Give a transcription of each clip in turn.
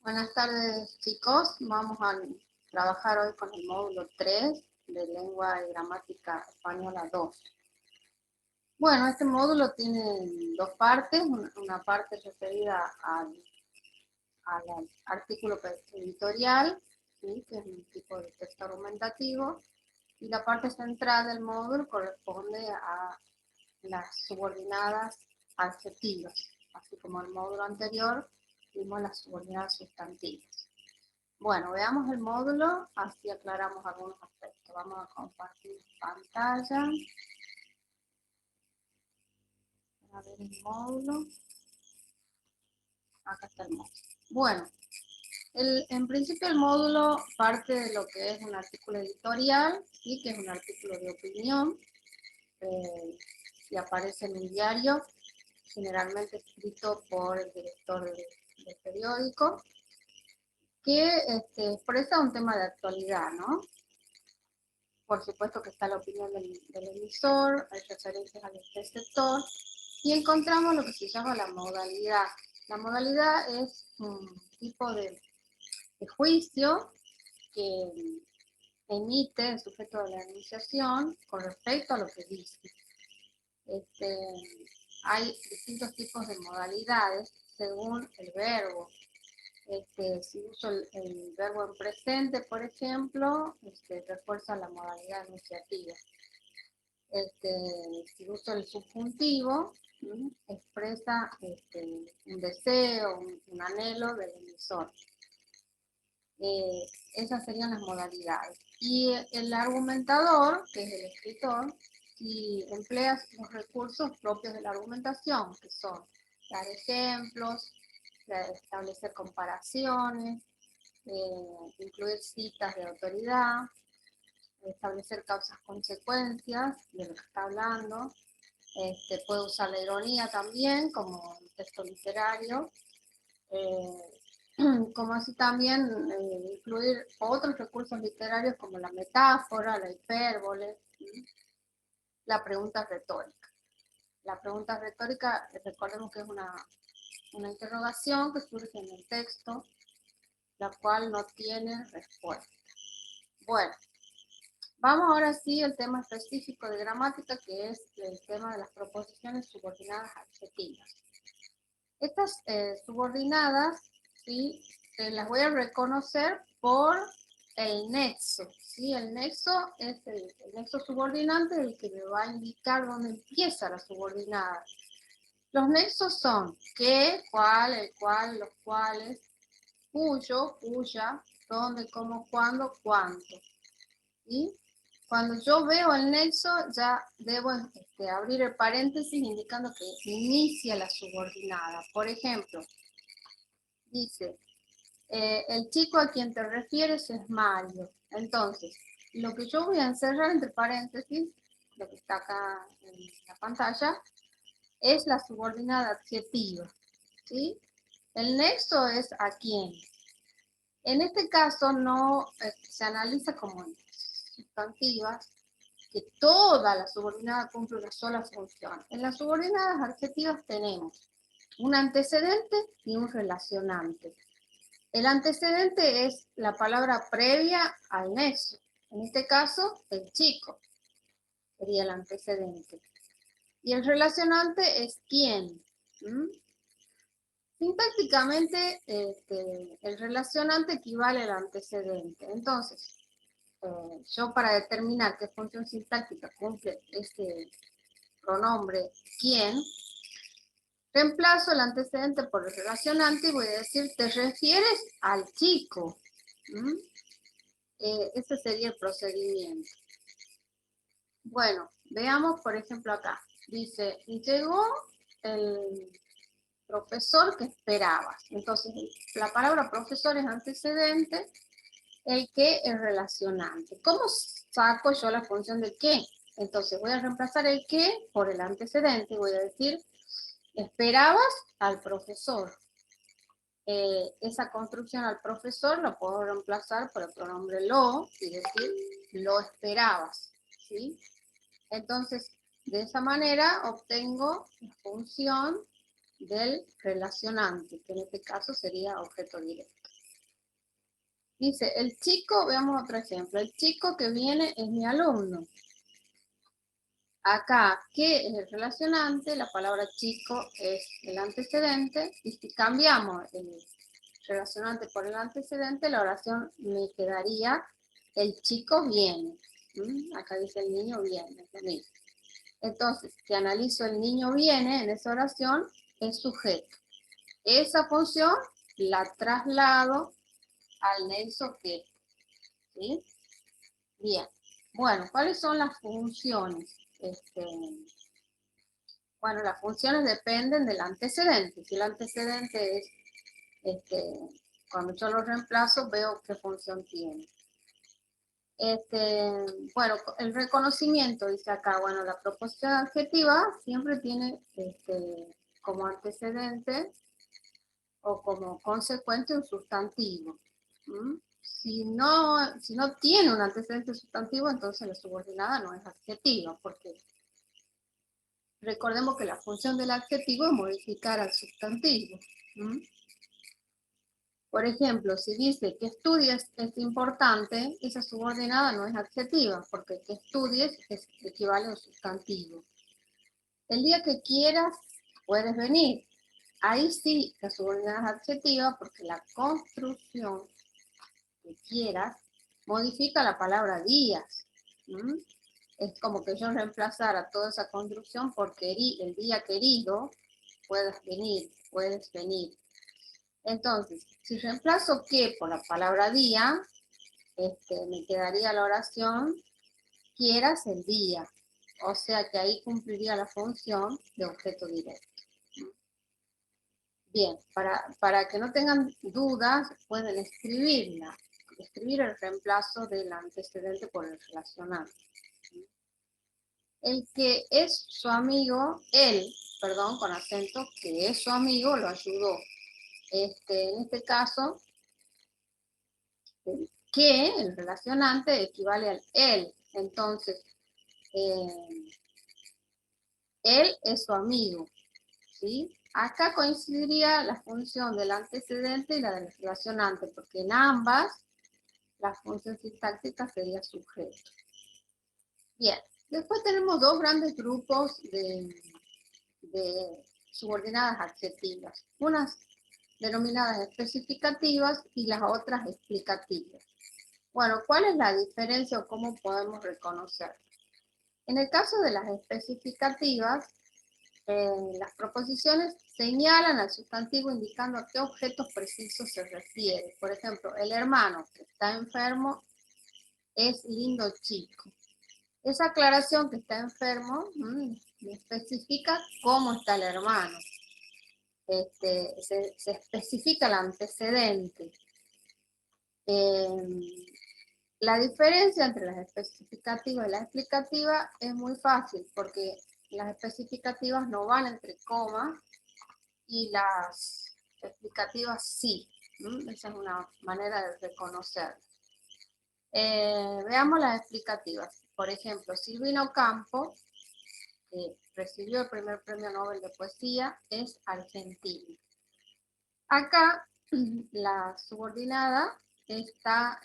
Buenas tardes, chicos. Vamos a trabajar hoy con el módulo 3 de Lengua y Gramática Española 2. Bueno, este módulo tiene dos partes. Una parte referida al artículo editorial, ¿sí?, que es un tipo de texto argumentativo, y la parte central del módulo corresponde a las subordinadas adjetivas, así como el módulo anterior vimos las subordinadas sustantivas. Bueno, veamos el módulo, así aclaramos algunos aspectos. Vamos a compartir pantalla. A ver el módulo. Acá está el módulo. Bueno, en principio el módulo parte de lo que es un artículo editorial, ¿sí?, que es un artículo de opinión, y aparece en el diario, generalmente escrito por el director del periódico, que expresa un tema de actualidad, ¿no? Por supuesto que está la opinión del emisor, hay referencias al receptor, y encontramos lo que se llama la modalidad. La modalidad es un tipo de juicio que emite el sujeto de la enunciación con respecto a lo que dice. Hay distintos tipos de modalidades según el verbo. Si uso el verbo en presente, por ejemplo, refuerza la modalidad enunciativa. Si uso el subjuntivo, expresa un deseo, un anhelo del emisor. Esas serían las modalidades. Y el argumentador, que es el escritor, si emplea los recursos propios de la argumentación, que son dar ejemplos, establecer comparaciones, incluir citas de autoridad, establecer causas-consecuencias de lo que está hablando. Puede usar la ironía también como un texto literario, como así también incluir otros recursos literarios como la metáfora, la hipérbole, la pregunta retórica. La pregunta retórica, recordemos que es una interrogación que surge en el texto, la cual no tiene respuesta. Bueno, vamos ahora sí al tema específico de gramática, que es el tema de las proposiciones subordinadas adjetivas. Estas subordinadas, ¿sí?, las voy a reconocer por el nexo, ¿sí? El nexo es el nexo subordinante, el que me va a indicar dónde empieza la subordinada. Los nexos son qué, cuál, el cual, los cuales, cuyo, cuya, dónde, cómo, cuándo, cuánto. ¿Sí? Cuando yo veo el nexo, ya debo abrir el paréntesis indicando que inicia la subordinada. Por ejemplo, dice, el chico a quien te refieres es Mario. Entonces, lo que yo voy a encerrar entre paréntesis, lo que está acá en la pantalla, es la subordinada adjetiva, ¿sí? El nexo es a quién. En este caso no se analiza como sustantivas, que toda la subordinada cumple una sola función. En las subordinadas adjetivas tenemos un antecedente y un relacionante. El antecedente es la palabra previa al nexo. En este caso, el chico sería el antecedente. Y el relacionante es quién. Sintácticamente, el relacionante equivale al antecedente. Entonces, yo para determinar qué función sintáctica cumple este pronombre quién, reemplazo el antecedente por el relacionante y voy a decir, te refieres al chico. Ese sería el procedimiento. Bueno, veamos por ejemplo acá. Dice, llegó el profesor que esperabas. Entonces, la palabra profesor es antecedente, el que es relacionante. ¿Cómo saco yo la función de qué? Entonces voy a reemplazar el qué por el antecedente y voy a decir, esperabas al profesor. Esa construcción al profesor lo puedo reemplazar por el pronombre lo y decir, lo esperabas, ¿sí? Entonces, de esa manera obtengo la función del relacionante, que en este caso sería objeto directo. Dice, el chico, veamos otro ejemplo, el chico que viene es mi alumno. Acá, ¿qué es el relacionante? La palabra chico es el antecedente, y si cambiamos el relacionante por el antecedente, la oración me quedaría, el chico viene. Acá dice el niño viene, es lo mismo. Entonces, si analizo el niño viene en esa oración, es sujeto. Esa función la traslado al nexo que, ¿sí? Bien. Bueno, ¿cuáles son las funciones? Bueno, las funciones dependen del antecedente. Si el antecedente es, cuando yo lo reemplazo, veo qué función tiene. Bueno, el reconocimiento, dice acá, bueno, la proposición adjetiva siempre tiene como antecedente o como consecuente un sustantivo. Si no tiene un antecedente sustantivo, entonces la subordinada no es adjetiva, porque recordemos que la función del adjetivo es modificar al sustantivo. Por ejemplo, si dice que estudies es importante, esa subordinada no es adjetiva, porque que estudies equivale a un sustantivo. El día que quieras, puedes venir. Ahí sí, la subordinada es adjetiva, porque la construcción que quieras modifica la palabra días. Es como que yo reemplazara toda esa construcción por el día querido, puedes venir. Entonces, si reemplazo que por la palabra día, me quedaría la oración, quieras el día. O sea que ahí cumpliría la función de objeto directo. Bien, para que no tengan dudas, pueden escribir el reemplazo del antecedente por el relacionante. El que es su amigo, con acento, que es su amigo, lo ayudó. En este caso, el que, el relacionante, equivale al él. Entonces, él es su amigo, ¿sí? Acá coincidiría la función del antecedente y la del relacionante, porque en ambas la función sintáctica sería sujeto. Bien, después tenemos dos grandes grupos de subordinadas adjetivas, unas denominadas especificativas y las otras explicativas. Bueno, ¿cuál es la diferencia o cómo podemos reconocer? En el caso de las especificativas, las proposiciones señalan al sustantivo indicando a qué objetos precisos se refiere. Por ejemplo, el hermano que está enfermo es lindo chico. Esa aclaración que está enfermo me especifica cómo está el hermano. Se especifica el antecedente. La diferencia entre las especificativas y las explicativas es muy fácil, porque las especificativas no van entre comas y las explicativas sí. Esa es una manera de reconocer. Veamos las explicativas. Por ejemplo, Silvino Campos, que recibió el primer premio Nobel de Poesía, es argentino. Acá la subordinada está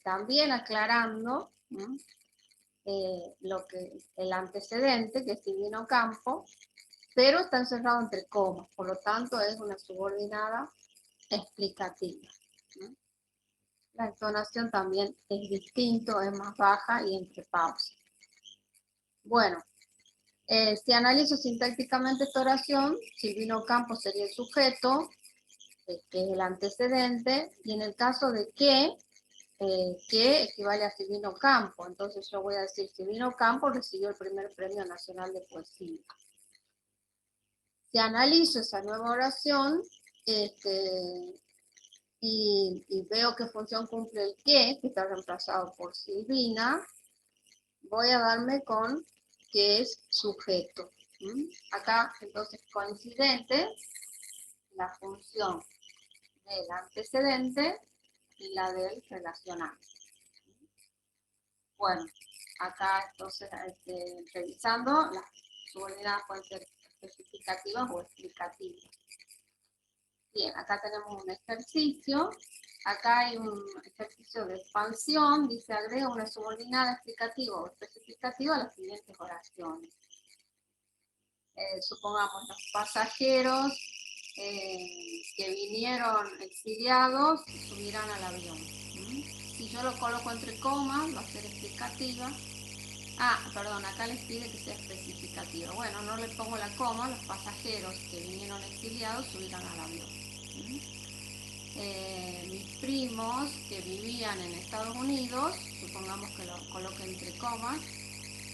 también aclarando el antecedente, que es Silvino Campos, pero está encerrado entre comas, por lo tanto es una subordinada explicativa. La entonación también es distinto, es más baja y entre pausas. Bueno, si analizo sintácticamente esta oración, Silvino Campos sería el sujeto, que es el antecedente, y en el caso de que equivale a Silvino Campos, entonces yo voy a decir, Silvino Campos recibió el primer Premio Nacional de Poesía. Si analizo esa nueva oración, y veo qué función cumple el que está reemplazado por Silvina, voy a darme con que es sujeto. Acá, entonces, coincidente la función del antecedente y la del relacionante. Bueno, acá entonces, revisando, las subordinadas pueden ser especificativas o explicativas. Bien, acá tenemos un ejercicio. Acá hay un ejercicio de expansión, dice agrega una subordinada explicativa o especificativa a las siguientes oraciones. Supongamos los pasajeros que vinieron exiliados subirán al avión. Si yo lo coloco entre comas, va a ser explicativa. Perdón, acá les pide que sea especificativa. Bueno, no le pongo la coma, los pasajeros que vinieron exiliados subirán al avión. Mis primos que vivían en Estados Unidos, supongamos que lo coloque entre comas,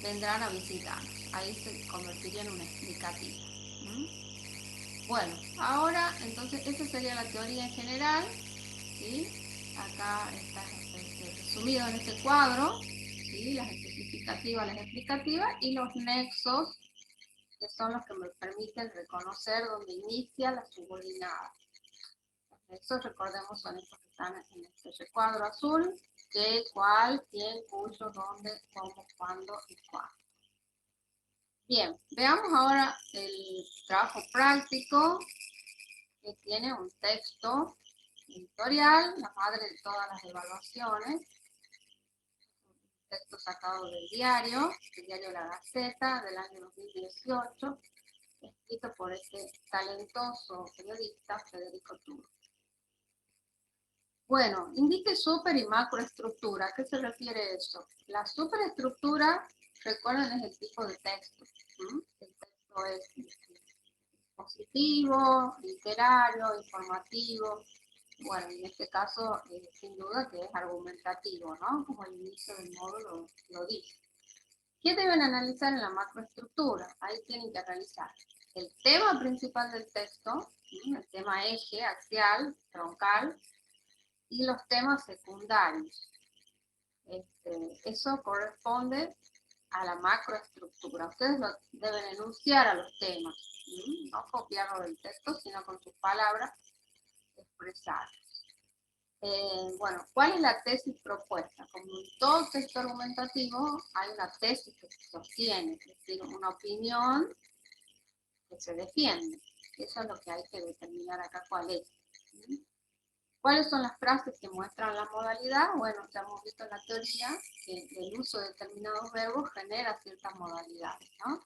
vendrán a visitarnos. Ahí se convertiría en una explicativa. Bueno, ahora entonces esa sería la teoría en general, ¿sí? Acá está resumido en este cuadro, ¿sí? Las especificativas, las explicativas y los nexos, que son los que me permiten reconocer dónde inicia la subordinada. Los nexos, recordemos, son estos que están en este recuadro azul: qué, cuál, quién, cuyo, dónde, cómo, cuándo y cuándo. Bien, veamos ahora el trabajo práctico, que tiene un texto editorial, la madre de todas las evaluaciones, un texto sacado del diario La Gaceta del año 2018, escrito por este talentoso periodista Federico Turo. Bueno, indique super y macroestructura. ¿A qué se refiere eso? La superestructura, recuerden, es el tipo de texto. El texto es positivo, literario, informativo. Bueno, en este caso, sin duda que es argumentativo, ¿no? Como el inicio del módulo lo dice. ¿Qué deben analizar en la macroestructura? Ahí tienen que analizar el tema principal del texto, el tema eje, axial, troncal, y los temas secundarios. Eso corresponde a la macroestructura. Ustedes lo deben enunciar a los temas, no copiarlo del texto, sino con sus palabras expresar. Bueno, ¿cuál es la tesis propuesta? Como en todo texto argumentativo, hay una tesis que se sostiene, es decir, una opinión que se defiende. Eso es lo que hay que determinar acá cuál es. ¿Cuáles son las frases que muestran la modalidad? Bueno, ya hemos visto en la teoría que el uso de determinados verbos genera ciertas modalidades, ¿no?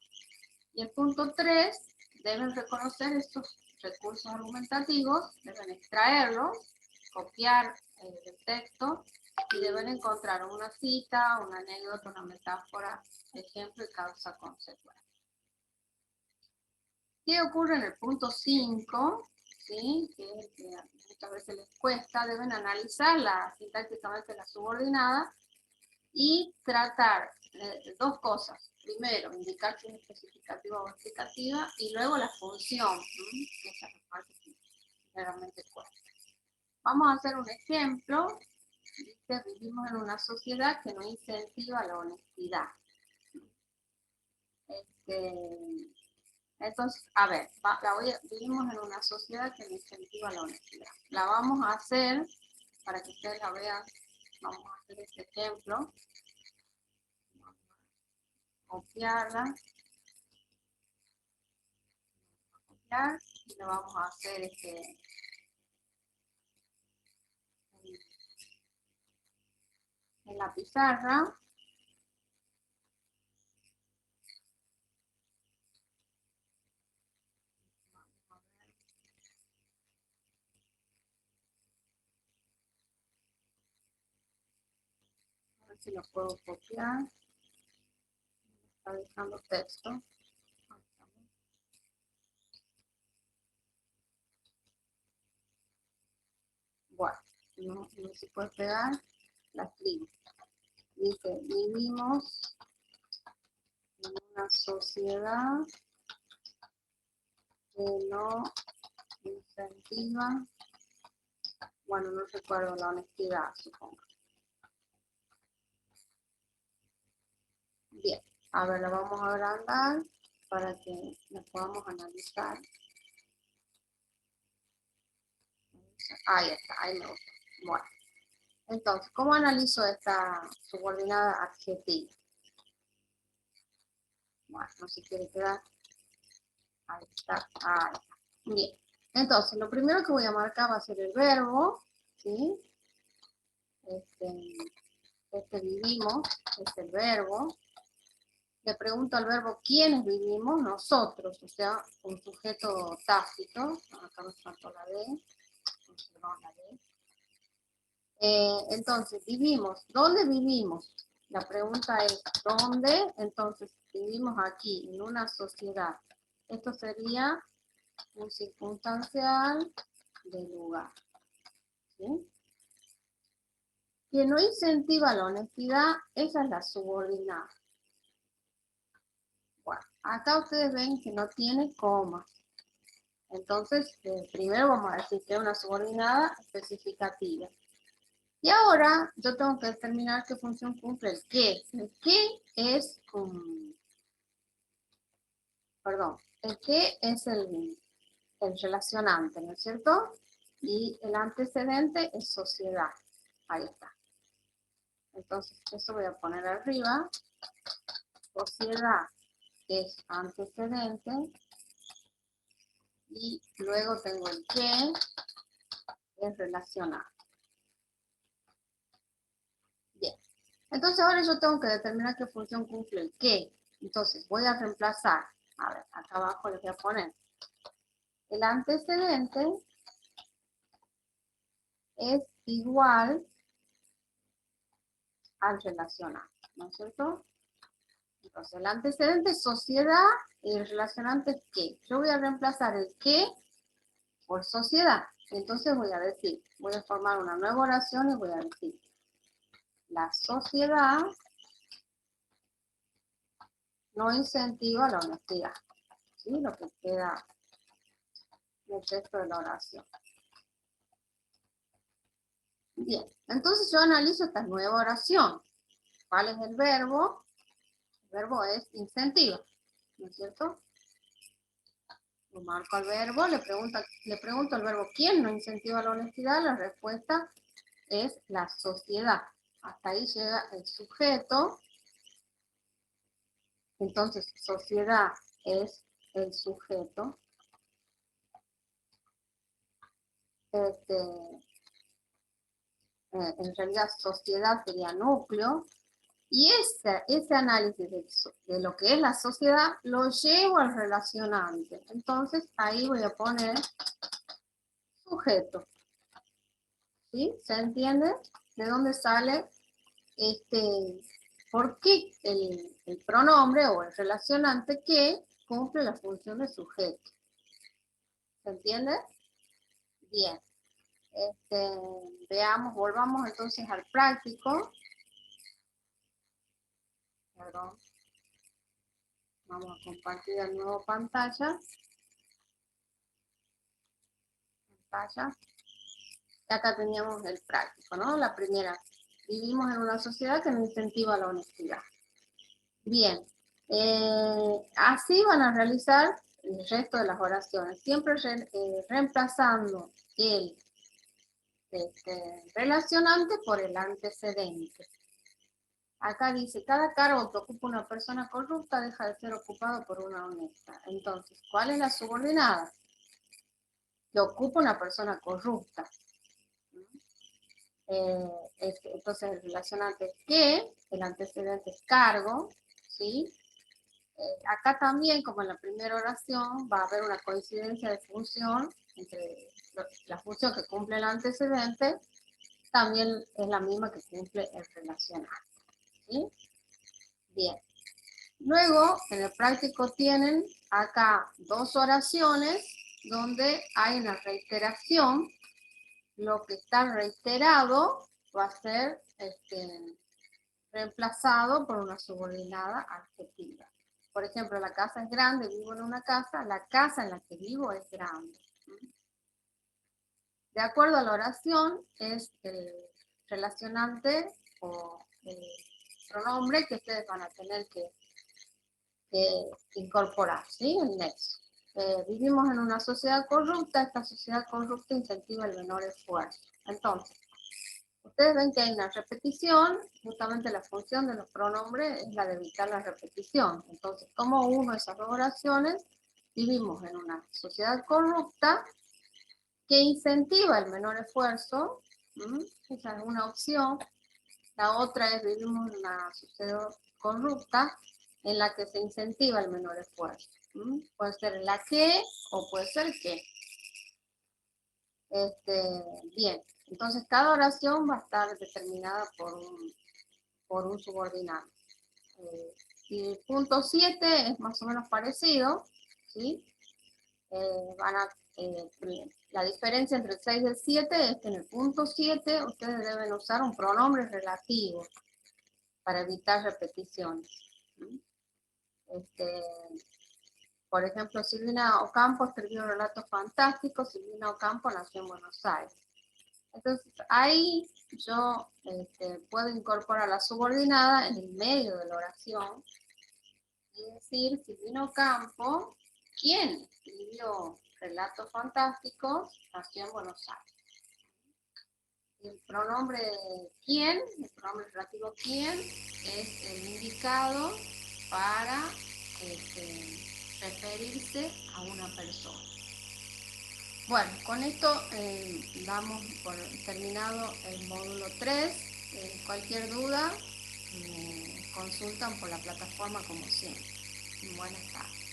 Y el punto 3, deben reconocer estos recursos argumentativos, deben extraerlos, copiar el texto y deben encontrar una cita, una anécdota, una metáfora, ejemplo y causa-consecuencia. ¿Qué ocurre en el punto 5? ¿Sí? Que muchas veces les cuesta, deben analizarla sintácticamente la subordinada y tratar dos cosas. Primero, indicar si es especificativa o explicativa, y luego la función, que esa es la parte que generalmente cuesta. Vamos a hacer un ejemplo. Dice, vivimos en una sociedad que no incentiva la honestidad. Entonces, a ver, vivimos en una sociedad que no incentiva la honestidad. La vamos a hacer, para que ustedes la vean, vamos a hacer este ejemplo. Vamos a copiarla. Copiar, y lo vamos a hacer en la pizarra. A ver si lo puedo copiar. Está dejando texto. Bueno, no sé si puedo pegar. La escribo. Dice, vivimos en una sociedad que no incentiva, bueno, no recuerdo, la honestidad, supongo. Bien, a ver, la vamos a agrandar para que la podamos analizar. Ahí está, ahí me gusta. Bueno, entonces, ¿cómo analizo esta subordinada adjetiva? Bueno, no se quiere quedar. Ahí está, ahí está. Bien, entonces, lo primero que voy a marcar va a ser el verbo, ¿sí? vivimos es el verbo. Le pregunto al verbo ¿quiénes vivimos? Nosotros, o sea, un sujeto tácito. Acá me faltó la D. Perdón, la D. Entonces, vivimos. ¿Dónde vivimos? La pregunta es ¿dónde? Entonces, vivimos aquí, en una sociedad. Esto sería un circunstancial de lugar. ¿Sí? Quien no incentiva la honestidad, esa es la subordinada. Bueno, acá ustedes ven que no tiene coma. Entonces, primero vamos a decir que es una subordinada especificativa. Y ahora yo tengo que determinar qué función cumple el qué. El qué es, el qué es el relacionante, ¿no es cierto? Y el antecedente es sociedad. Ahí está. Entonces, eso voy a poner arriba. Sociedad es antecedente. Y luego tengo el qué es relacionante. Bien. Entonces ahora yo tengo que determinar qué función cumple el qué. Entonces voy a reemplazar. A ver, acá abajo les voy a poner. El antecedente es igual al relacionante, ¿no es cierto? Entonces el antecedente es sociedad y el relacionante es qué. Yo voy a reemplazar el qué por sociedad. Entonces voy a decir, voy a formar una nueva oración y voy a decir, la sociedad no incentiva la honestidad. ¿Sí? Lo que queda en el texto de la oración. Bien, entonces yo analizo esta nueva oración. ¿Cuál es el verbo? El verbo es incentiva, ¿no es cierto? Lo marco al verbo, le pregunto al verbo ¿quién no incentiva la honestidad? La respuesta es la sociedad. Hasta ahí llega el sujeto. Entonces, sociedad es el sujeto. En realidad, sociedad sería núcleo. Y ese análisis de lo que es la sociedad lo llevo al relacionante. Entonces, ahí voy a poner sujeto. ¿Sí? ¿Se entiende? ¿De dónde sale por qué el pronombre o el relacionante que cumple la función de sujeto? ¿Se entiende? Bien. Veamos, volvamos entonces al práctico. Perdón. Vamos a compartir de nuevo pantalla. Y acá teníamos el práctico, ¿no? La primera. Vivimos en una sociedad que no incentiva la honestidad. Bien. Así van a realizar el resto de las oraciones. Siempre reemplazando el relacionante por el antecedente. Acá dice, cada cargo que ocupa una persona corrupta deja de ser ocupado por una honesta. Entonces, ¿cuál es la subordinada? Que ocupa una persona corrupta. Entonces, el relacionante es que, el antecedente es cargo, ¿sí? Acá también, como en la primera oración, va a haber una coincidencia de función entre la función que cumple el antecedente, también es la misma que cumple el relacionante. ¿Sí? Bien. Luego, en el práctico tienen acá dos oraciones donde hay una reiteración. Lo que está reiterado va a ser reemplazado por una subordinada adjetiva. Por ejemplo, la casa es grande, vivo en una casa, la casa en la que vivo es grande. De acuerdo a la oración, es el relacionante o el pronombre que ustedes van a tener que incorporar, ¿sí? El nexo. Vivimos en una sociedad corrupta, esta sociedad corrupta incentiva el menor esfuerzo. Entonces, ustedes ven que hay una repetición, justamente la función de los pronombres es la de evitar la repetición. Entonces, como uno de esas dos oraciones, vivimos en una sociedad corrupta que incentiva el menor esfuerzo, Esa es una opción. La otra es vivimos en una sociedad corrupta en la que se incentiva el menor esfuerzo. Puede ser la que o puede ser que. Bien, entonces cada oración va a estar determinada por un subordinado. Y el punto 7 es más o menos parecido, ¿sí? La diferencia entre el 6 y el 7 es que en el punto 7 ustedes deben usar un pronombre relativo para evitar repeticiones. Por ejemplo, Silvina Ocampo escribió relatos fantásticos. Silvina Ocampo nació en Buenos Aires. Entonces, ahí yo puedo incorporar la subordinada en el medio de la oración y decir, Silvina Ocampo, ¿quién escribió relatos fantásticos? Nació en Buenos Aires. El pronombre quién, el pronombre relativo quién, es el indicado para referirse a una persona. Bueno, con esto damos por terminado el módulo 3. Cualquier duda, consultan por la plataforma como siempre. Buenas tardes.